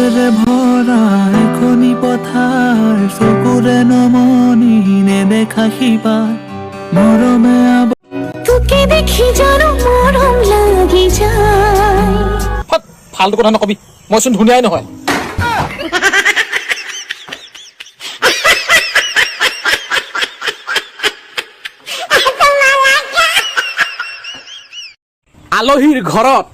ফুলেৰে ভৰা এখনি পথাৰ চকুৰে নমনি নেদেখা সিপাৰ মৰমে তোকে দেখি জানো মৰম লাগি যায়। ফাল্টু কথা নকবি, মইচোন ধুনীয়াই নহয়। আলহীৰ ঘৰত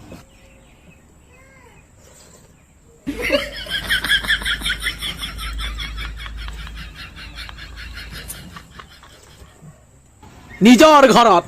নিজৰ ঘৰত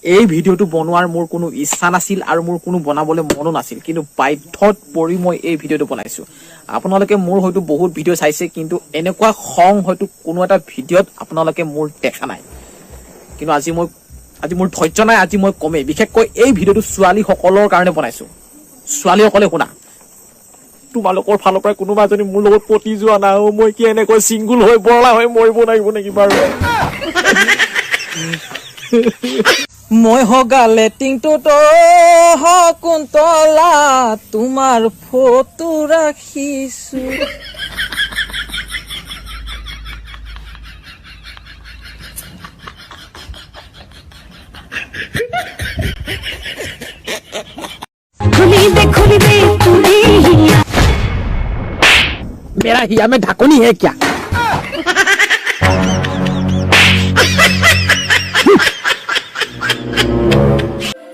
এই ভিডিঅ'টো বনোৱাৰ মোৰ কোনো ইচ্ছা নাছিল আৰু মোৰ কোনো বনাবলৈ মনো নাছিল, কিন্তু বাধ্যত পৰি মই এই ভিডিঅ'টো বনাইছো। আপোনালোকে মোৰ হয়তো বহুত ভিডিঅ' চাইছে, কিন্তু এনেকুৱা খং হয়তো কোনো এটা ভিডিঅ'ত আপোনালোকে মোৰ দেখা নাই। কিন্তু আজি মোৰ ধৈৰ্য নাই, আজি মই কমেই। বিশেষকৈ এই ভিডিঅ'টো ছোৱালীসকলৰ কাৰণে বনাইছো। ছোৱালীসকলে শুনা, তোমালোকৰ ফালৰ পৰা কোনোবা এজনী মোৰ লগত পতি যোৱা নাই, মই কি এনেকৈ চিংগুল হৈ বৰলা হৈ মৰিব লাগিব নেকি বাৰু? মই হগালে টিংটোতো শকুন্তলা তোমাৰ ফটো ৰাখিছো। खुली दे तूने हिया। मेरा हिया में ढाकुनी है क्या?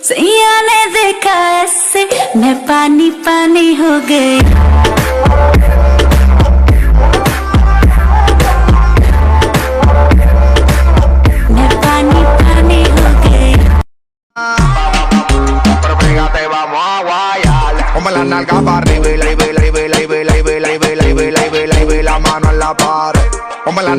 सैया ने देखा ऐसे मैं पानी पानी हो गई। मैं पानी पानी हो गई। Como la nalga para arriba, la mano en la pared. Como la